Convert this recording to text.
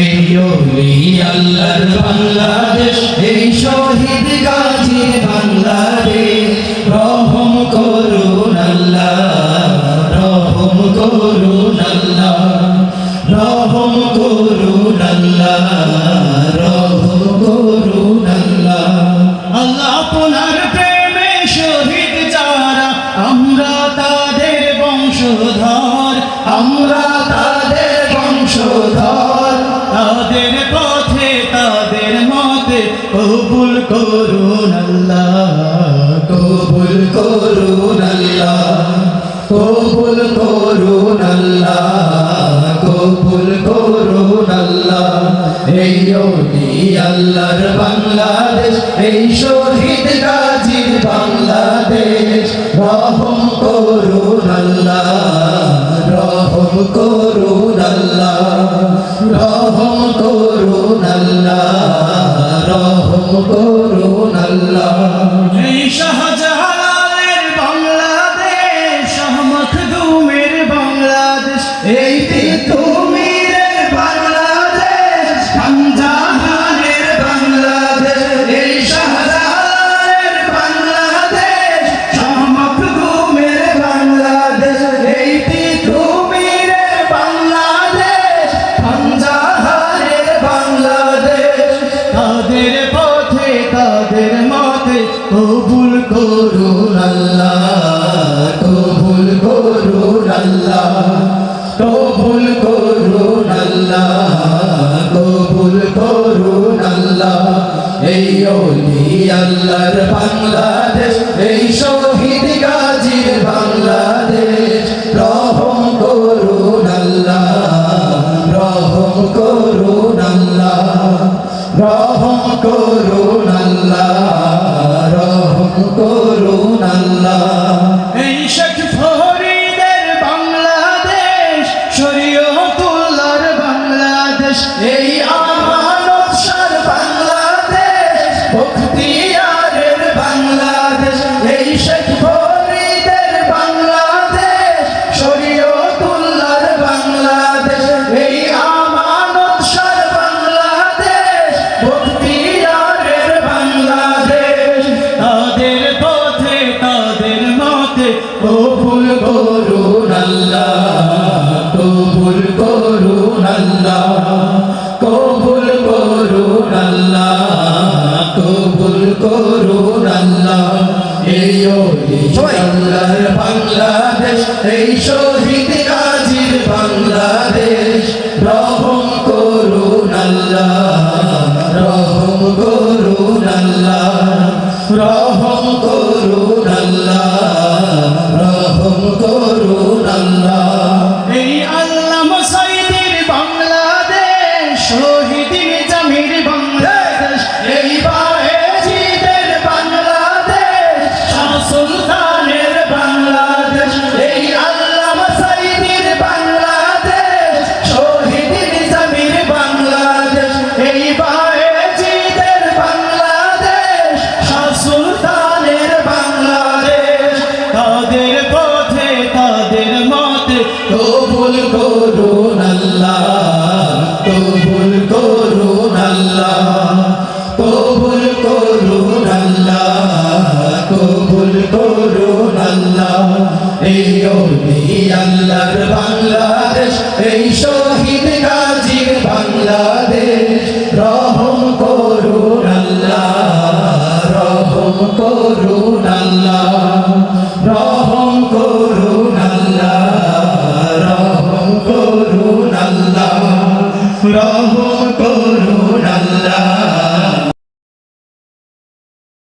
এই ওলি আল্লাহর বাংলাদেশ, এই শহীদ গাজীর বাংলাদেশ। রহম করুন আল্লাহ, রহম করুন আল্লাহ, রহম করুন আল্লাহ, রহম করুন আল্লাহ। আল্লাহ আপনার প্রেমে শহীদ যারা, আমরা তাদের বংশধর, আমরা তাদের বংশধর। তাদের পথে তাদের মতে কবুল করুন আল্লাহ, কবুল করুন আল্লাহ, কবুল করুন আল্লাহ, কবুল করুন আল্লাহ। এই ওলি আল্লাহর বাংলাদেশ, এই শহীদ গাজীর বাংলাদেশ। রহম করুন আল্লাহ, রহম করুন আল্লাহ, রহম করুন আল্লাহ, রহম করুন আল্লাহ। এই শাহজালালের বাংলাদেশ, শাহ মখদুমের বাংলাদেশ, এই তিতুমীরের বাংলাদেশ, শাহজাহানের বাংলাদেশ। এই শাহজালালের বাংলাদেশ, শাহ মখদুমের বাংলাদেশ, এই তিতুমীরের বাংলাদেশ, শাহজাহানের বাংলাদেশ। তাদের পথে তাদের মতে কবুল করুন আল্লাহ, কবুল করুন আল্লাহ, কবুল করুন আল্লাহ, কবুল করুন আল্লাহ। এই ওলি আল্লাহর বাংলাদেশ, এই শহীদ গাজীর বাংলাদেশ। রহম করুন আল্লাহ, রহম করুন আল্লাহ, রহম করুন আল্লাহ, রহম করুন আল্লাহ। এই শেখ ফরিদের বাংলাদেশ, শরীয়তুল্লাহর বাংলাদেশ, এই আমানত শাহর বাংলাদেশ, বখতিয়ারের বাংলাদেশ। এই শেখ ফরিদের বাংলাদেশ, শরীয়তুল্লাহর বাংলাদেশ, এই আমানত শাহর বাংলাদেশ, বখতিয়ারের বাংলাদেশ। তাদের পথে তাদের মতে কবুল করুন আল্লাহ, কবুল করুন আল্লাহ, কবুল করুন আল্লাহ, কবুল করুন আল্লাহ। এই ওলি আল্লাহর বাংলাদেশ, এই শহীদ গাজীর বাংলাদেশ। রহম করুন আল্লাহ, রহম করুন আল্লাহ, রহম করুন আল্লাহ, রহম করুন আল্লাহ। এই আল্লামা সাইদির বাংলাদেশ, শহীদ নিজামীর বাংলাদেশ, এই বায়েজিদের বাংলাদেশ, শাহ সুলতানের বাংলাদেশ। এই আল্লামা সাইদির বাংলাদেশ, শহীদ নিজামীর বাংলাদেশ, এই বায়েজিদের বাংলাদেশ, শাহ সুলতানের বাংলাদেশ। তাদের পথে তাদের মতে কবুল করুন আল্লাহ, কবুল করুন আল্লাহ, কবুল করুন আল্লাহ, কবুল করুন আল্লাহ। এই ওলি আল্লাহর বাংলাদেশ, এই শহীদ গাজীর বাংলাদেশ। রহম করুন আল্লাহ, রহম করুন আল্লাহ, রহম করুন আল্লাহ, রহম করুন আল্লাহ, রহম